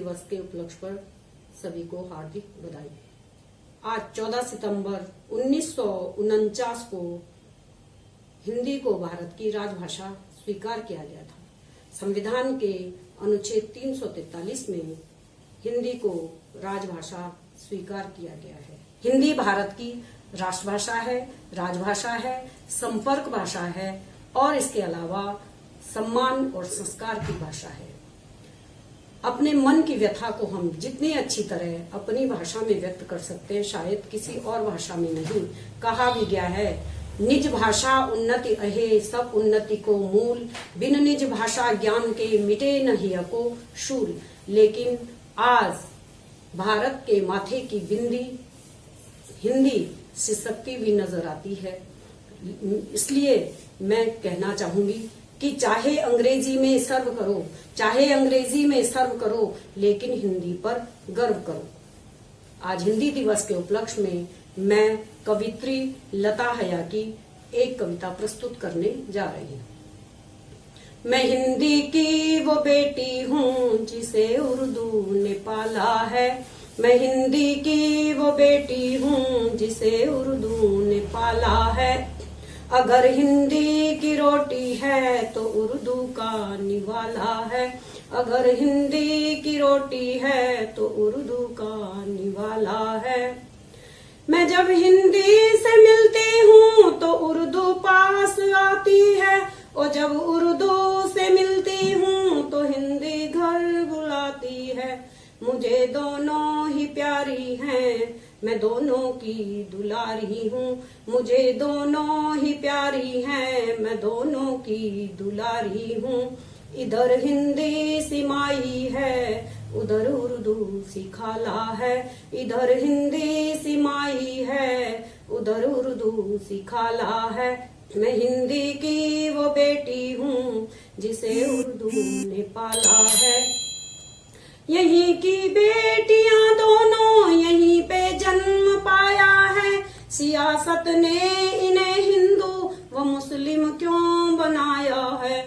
दिवस के उपलक्ष्य पर सभी को हार्दिक बधाई। आज 14 सितंबर 1949 को हिंदी को भारत की राजभाषा स्वीकार किया गया था। संविधान के अनुच्छेद 343 में हिंदी को राजभाषा स्वीकार किया गया है। हिंदी भारत की राष्ट्रभाषा है, राजभाषा है, संपर्क भाषा है और इसके अलावा सम्मान और संस्कार की भाषा है। अपने मन की व्यथा को हम जितनी अच्छी तरह अपनी भाषा में व्यक्त कर सकते हैं, शायद किसी और भाषा में नहीं। कहा भी गया है, निज भाषा उन्नति अहे, सब उन्नति को मूल, बिन निज भाषा ज्ञान के मिटे नहीं को शूल। लेकिन आज भारत के माथे की बिंदी हिंदी से सकती हुई नजर आती है। इसलिए मैं कहना चाहूंगी कि चाहे अंग्रेजी में सर्व करो, चाहे अंग्रेजी में सर्व करो, लेकिन हिंदी पर गर्व करो। आज हिंदी दिवस के उपलक्ष्य में मैं कवित्री लता हया की एक कविता प्रस्तुत करने जा रही हूँ। मैं हिंदी की वो बेटी हूँ जिसे उर्दू ने पाला है। मैं हिंदी की वो बेटी हूँ जिसे उर्दू ने पाला है। अगर हिंदी की रोटी है तो उर्दू का निवाला है। अगर हिंदी की रोटी है तो उर्दू का निवाला है। मैं जब हिंदी से मिलती हूँ तो उर्दू पास आती है, और जब उर्दू से मिलती हूँ तो हिंदी घर बुलाती है। मुझे दोनों ही प्यारी हैं, मैं दोनों की दुलारी हूँ। मुझे दोनों ही प्यारी हैं, मैं दोनों की दुलारी हूँ। इधर हिंदी सिमाई है, उधर उर्दू सिखाला है। इधर हिंदी सिमाई है, उधर उर्दू सिखाला है। मैं हिंदी की वो बेटी हूँ जिसे उर्दू ने पाला है। यहीं की बेटियां दोनों यहीं पे जन्म पाया है। सियासत ने इन्हें हिंदू व मुस्लिम क्यों बनाया है।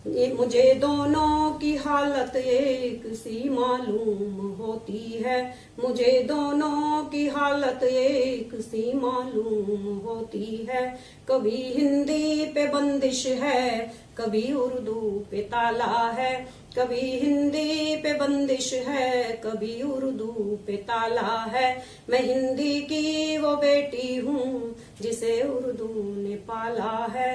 ये मुझे दोनों की हालत एक सी मालूम होती है। मुझे दोनों की हालत एक सी मालूम होती है। कभी हिंदी पे बंदिश है, कभी उर्दू पे ताला है। कभी हिंदी पे बंदिश है, कभी उर्दू पे ताला है। मैं हिंदी की वो बेटी हूँ जिसे उर्दू ने पाला है।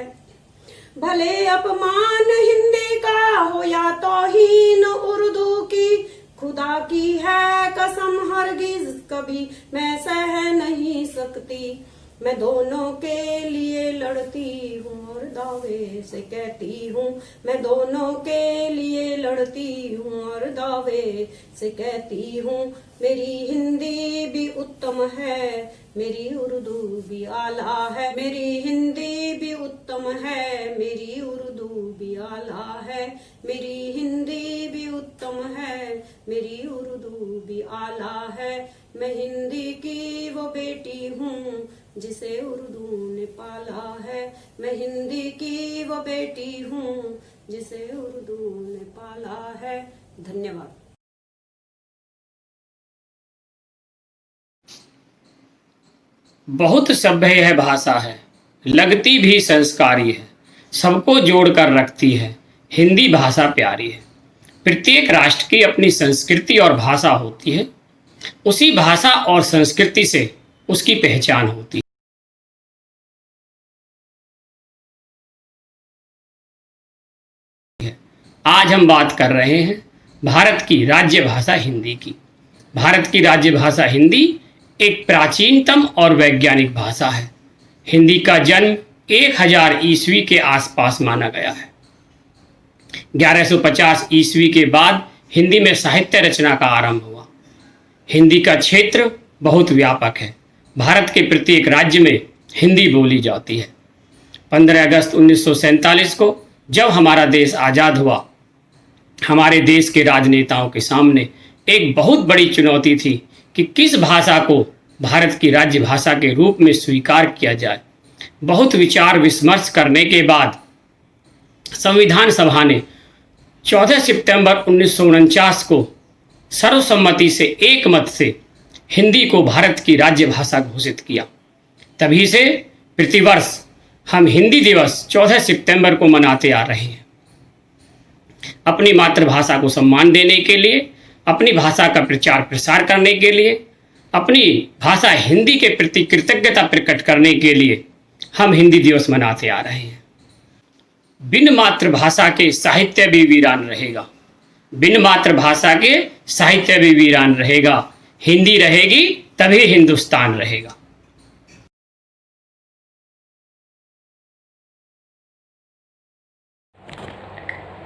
भले अपमान हिंदी का हो या तौहीन उर्दू की, खुदा की है कसम हरगिज कभी मैं सह नहीं सकती। मैं दोनों के लिए लड़ती हूँ और दावे से कहती हूँ। मैं दोनों के लिए लड़ती हूँ और दावे से कहती हूँ। मेरी हिंदी भी उत्तम है, मेरी उर्दू भी आला है। मेरी हिंदी भी उत्तम है, मेरी उर्दू भी आला है। मेरी हिंदी भी उत्तम है, मेरी उर्दू भी आला है। मैं हिंदी की वो बेटी हूँ जिसे उर्दू ने पाला है। मैं हिंदी की वो बेटी हूँ जिसे उर्दू ने पाला है। धन्यवाद। बहुत सभ्य है भाषा है, लगती भी संस्कारी है, सबको जोड़कर रखती है, हिंदी भाषा प्यारी है। प्रत्येक राष्ट्र की अपनी संस्कृति और भाषा होती है, उसी भाषा और संस्कृति से उसकी पहचान होती है। आज हम बात कर रहे हैं भारत की राज्य भाषा हिंदी की। भारत की राज्य भाषा हिंदी एक प्राचीनतम और वैज्ञानिक भाषा है। हिंदी का जन्म 1000 ईस्वी के आसपास माना गया है। 1150 ईस्वी के बाद हिंदी में साहित्य रचना का आरंभ हुआ। हिंदी का क्षेत्र बहुत व्यापक है। भारत के प्रत्येक राज्य में हिंदी बोली जाती है। 15 अगस्त 1947 को जब हमारा देश आज़ाद हुआ, हमारे देश के राजनेताओं के सामने एक बहुत बड़ी चुनौती थी कि किस भाषा को भारत की राज्य भाषा के रूप में स्वीकार किया जाए। बहुत विचार विमर्श करने के बाद संविधान सभा ने 14 सितंबर 1949 को सर्वसम्मति से एक मत से हिंदी को भारत की राज्य भाषा घोषित किया। तभी से प्रतिवर्ष हम हिंदी दिवस 14 सितंबर को मनाते आ रहे हैं। अपनी मातृभाषा को सम्मान देने के लिए, अपनी भाषा का प्रचार प्रसार करने के लिए, अपनी भाषा हिंदी के प्रति कृतज्ञता प्रकट करने के लिए हम हिंदी दिवस मनाते आ रहे हैं। बिन मातृभाषा के साहित्य भी वीरान रहेगा। बिन मातृभाषा के साहित्य भी वीरान रहेगा। हिंदी रहेगी तभी हिंदुस्तान रहेगा।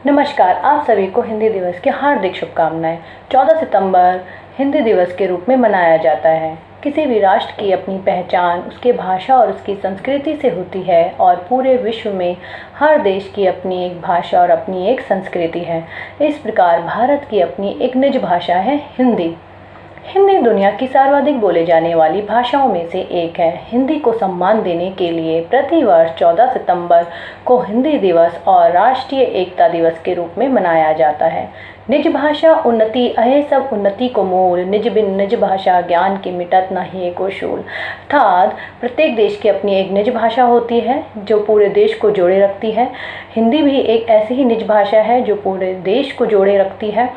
नमस्कार, आप सभी को हिंदी दिवस की हार्दिक शुभकामनाएं। 14 सितंबर हिंदी दिवस के रूप में मनाया जाता है। किसी भी राष्ट्र की अपनी पहचान उसके भाषा और उसकी संस्कृति से होती है और पूरे विश्व में हर देश की अपनी एक भाषा और अपनी एक संस्कृति है। इस प्रकार भारत की अपनी एक निज भाषा है हिंदी। हिंदी दुनिया की सर्वाधिक बोले जाने वाली भाषाओं में से एक है। हिंदी को सम्मान देने के लिए प्रतिवर्ष 14 सितंबर को हिंदी दिवस और राष्ट्रीय एकता दिवस के रूप में मनाया जाता है। निज भाषा उन्नति अहे सब उन्नति को मूल, निज बिन निज भाषा ज्ञान की मिटत नहीं एको शूल। अर्थात प्रत्येक देश की अपनी एक निज भाषा होती है जो पूरे देश को जोड़े रखती है। हिंदी भी एक ऐसी ही निज भाषा है जो पूरे देश को जोड़े रखती है,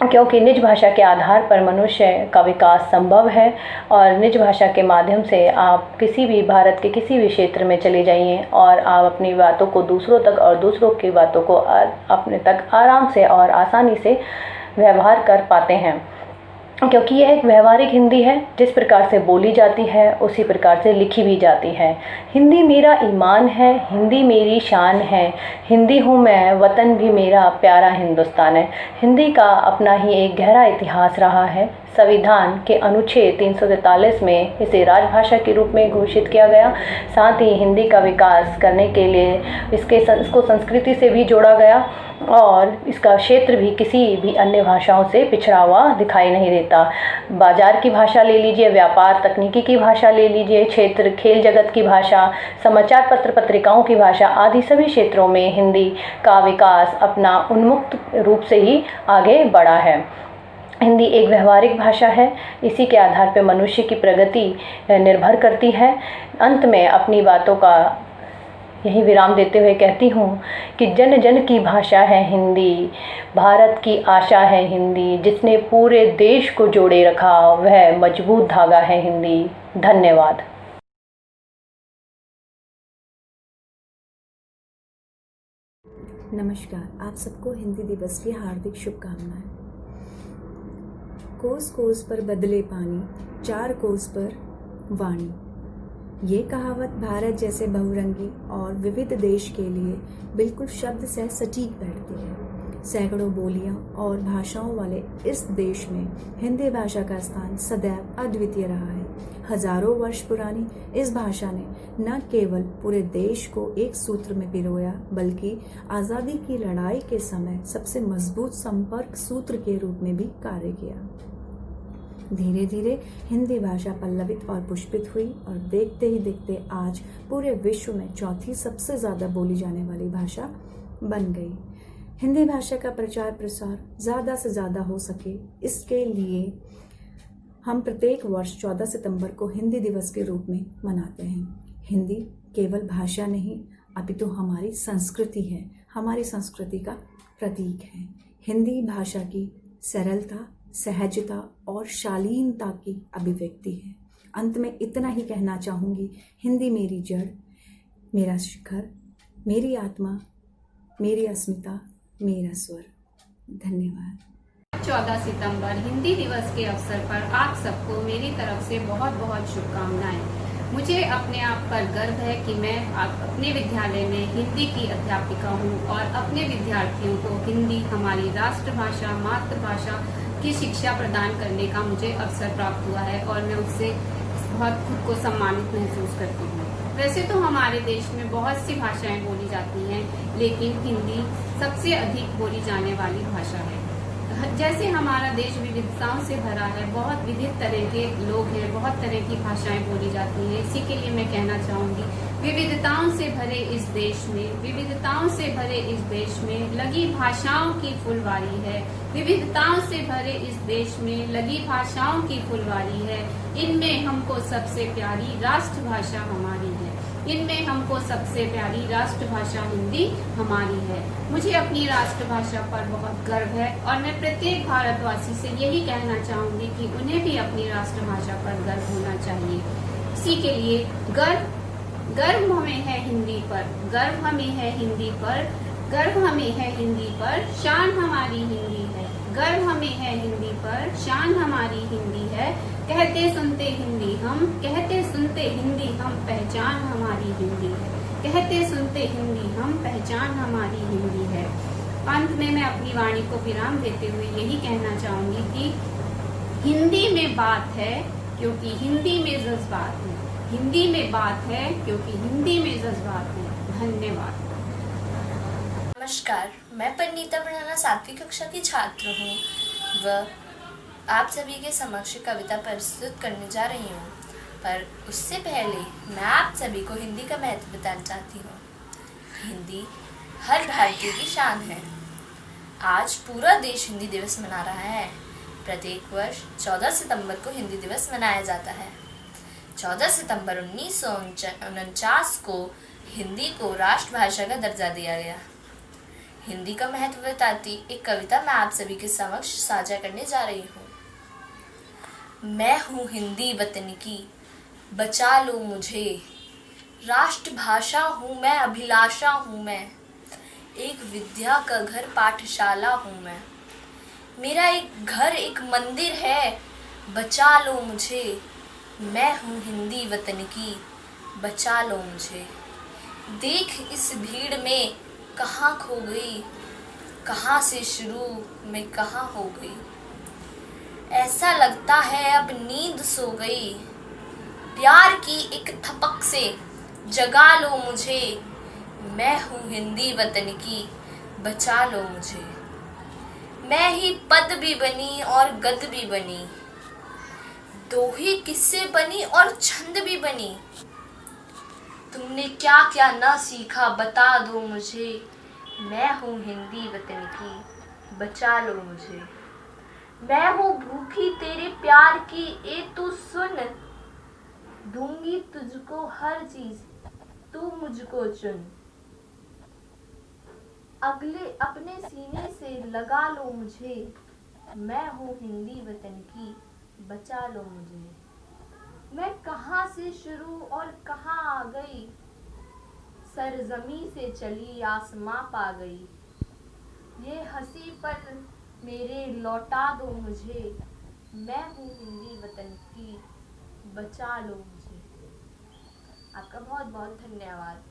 क्योंकि निज भाषा के आधार पर मनुष्य का विकास संभव है। और निज भाषा के माध्यम से आप किसी भी भारत के किसी भी क्षेत्र में चले जाइए और आप अपनी बातों को दूसरों तक और दूसरों की बातों को अपने तक आराम से और आसानी से व्यवहार कर पाते हैं, क्योंकि यह एक व्यवहारिक हिंदी है। जिस प्रकार से बोली जाती है उसी प्रकार से लिखी भी जाती है। हिंदी मेरा ईमान है, हिंदी मेरी शान है, हिंदी हूँ मैं, वतन भी मेरा प्यारा हिंदुस्तान है। हिंदी का अपना ही एक गहरा इतिहास रहा है। संविधान के अनुच्छेद 343 में इसे राजभाषा के रूप में घोषित किया गया। साथ ही हिंदी का विकास करने के लिए इसको संस्कृति से भी जोड़ा गया और इसका क्षेत्र भी किसी भी अन्य भाषाओं से पिछड़ा हुआ दिखाई नहीं देता। बाजार की भाषा ले लीजिए, व्यापार तकनीकी की भाषा ले लीजिए, क्षेत्र खेल जगत की भाषा, समाचार पत्र पत्रिकाओं की भाषा आदि सभी क्षेत्रों में हिंदी का विकास अपना उन्मुक्त रूप से ही आगे बढ़ा है। हिंदी एक व्यवहारिक भाषा है। इसी के आधार पर मनुष्य की प्रगति निर्भर करती है। अंत में अपनी बातों का यही विराम देते हुए कहती हूँ कि जन जन की भाषा है हिंदी, भारत की आशा है हिंदी, जिसने पूरे देश को जोड़े रखा वह मजबूत धागा है हिंदी। धन्यवाद। नमस्कार, आप सबको हिंदी दिवस की हार्दिक शुभकामनाएं। कोस कोस पर बदले पानी, चार कोस पर वाणी। ये कहावत भारत जैसे बहुरंगी और विविध देश के लिए बिल्कुल शब्द से सटीक बैठती है। सैकड़ों बोलियां और भाषाओं वाले इस देश में हिंदी भाषा का स्थान सदैव अद्वितीय रहा है। हजारों वर्ष पुरानी इस भाषा ने न केवल पूरे देश को एक सूत्र में पिरोया, बल्कि आज़ादी की लड़ाई के समय सबसे मजबूत संपर्क सूत्र के रूप में भी कार्य किया। धीरे धीरे हिंदी भाषा पल्लवित और पुष्पित हुई और देखते ही देखते आज पूरे विश्व में चौथी सबसे ज़्यादा बोली जाने वाली भाषा बन गई। हिंदी भाषा का प्रचार प्रसार ज़्यादा से ज़्यादा हो सके, इसके लिए हम प्रत्येक वर्ष 14 सितंबर को हिंदी दिवस के रूप में मनाते हैं। हिंदी केवल भाषा नहीं अपितु हमारी संस्कृति है, हमारी संस्कृति का प्रतीक है। हिंदी भाषा की सरलता, सहजता और शालीनता की अभिव्यक्ति है। अंत में इतना ही कहना चाहूँगी, हिंदी मेरी जड़, मेरा शिखर, मेरी आत्मा, मेरी अस्मिता, मेरा स्वर। धन्यवाद। 14 सितंबर हिंदी दिवस के अवसर पर आप सबको मेरी तरफ से बहुत बहुत शुभकामनाएं। मुझे अपने आप पर गर्व है कि मैं अपने विद्यालय में हिंदी की अध्यापिका हूँ और अपने विद्यार्थियों को हिंदी हमारी राष्ट्रभाषा, मातृभाषा की शिक्षा प्रदान करने का मुझे अवसर प्राप्त हुआ है और मैं उससे बहुत खुद को सम्मानित महसूस करती हूँ। वैसे तो हमारे देश में बहुत सी भाषाएं बोली जाती हैं, लेकिन हिंदी सबसे अधिक बोली जाने वाली भाषा है। जैसे हमारा देश विविधताओं से भरा है, बहुत विविध तरह के लोग हैं, बहुत तरह की भाषाएं बोली जाती हैं। इसी के लिए मैं कहना चाहूँगी विविधताओं से भरे इस देश में, विविधताओं से भरे इस देश में लगी भाषाओं की फुलवारी है। विविधताओं से भरे इस देश में लगी भाषाओं की फुलवारी है। इनमें हमको सबसे प्यारी राष्ट्रभाषा हमारी है। इनमें हमको सबसे प्यारी राष्ट्रभाषा हिंदी हमारी है। मुझे अपनी राष्ट्रभाषा पर बहुत गर्व है और मैं प्रत्येक भारतवासी से यही कहना चाहूंगी कि उन्हें भी अपनी राष्ट्रभाषा पर गर्व होना चाहिए। इसी के लिए गर्व हमें है हिंदी पर, गर्व हमें है हिंदी पर, गर्व हमें है हिंदी पर, शान हमारी हिंदी है। गर्व हमें है हिंदी पर, शान हमारी हिंदी है। कहते सुनते हिंदी हम, कहते सुनते हिंदी हम, पहचान हमारी हिंदी है। कहते सुनते हिंदी हम, पहचान हमारी हिंदी है। अंत में मैं अपनी वाणी को विराम देते हुए यही कहना चाहूंगी कि हिंदी में बात है क्योंकि हिंदी में जज्बात है। हिंदी में बात है क्योंकि हिंदी में जज्बात है। धन्यवाद। नमस्कार, मैं परिणीता बढ़ाना 7वीं कक्षा की छात्र हूँ व आप सभी के समक्ष कविता प्रस्तुत करने जा रही हूँ। पर उससे पहले मैं आप सभी को हिंदी का महत्व बताना चाहती हूँ। हिंदी हर भारतीय की शान है। आज पूरा देश हिंदी दिवस मना रहा है। प्रत्येक वर्ष 14 सितंबर को हिंदी दिवस मनाया जाता है। 14 सितंबर 1949 को हिंदी को राष्ट्रभाषा का दर्जा दिया गया। हिंदी का महत्व बताती एक कविता मैं आप सभी के समक्ष साझा करने जा रही हूँ। मैं हूँ हिंदी वतन की, बचा लो मुझे। राष्ट्रभाषा हूँ मैं, अभिलाषा हूँ मैं। एक विद्या का घर, पाठशाला हूँ मैं। मेरा एक घर, एक मंदिर है, बचा लो मुझे। मैं हूँ हिंदी वतन की, बचा लो मुझे। देख इस भीड़ में कहाँ खो गई, कहाँ से शुरू में कहाँ हो गई। ऐसा लगता है अब नींद सो गई। प्यार की एक थपक से जगा लो मुझे। मैं हूँ हिंदी वतन की, बचा लो मुझे। मैं ही पद भी बनी और गद भी बनी, दोहे किस्से बनी और छंद भी बनी। तुमने क्या क्या ना सीखा बता दो मुझे। मैं हूँ हिंदी वतन की, बचा लो मुझे। मैं हूँ भूखी तेरे प्यार की, ए तू सुन। दूंगी तुझको हर चीज, तू मुझको चुन। अगले अपने सीने से लगा लो मुझे। मैं हूँ हिंदी वतन की, बचा लो मुझे। मैं कहाँ से शुरू और कहाँ आ गई। सरजमी से चली आसमां पा गई। ये हंसी पल मेरे लौटा दो मुझे। मैं हूँ हिंदी वतन की, बचा लो मुझे। आपका बहुत बहुत धन्यवाद।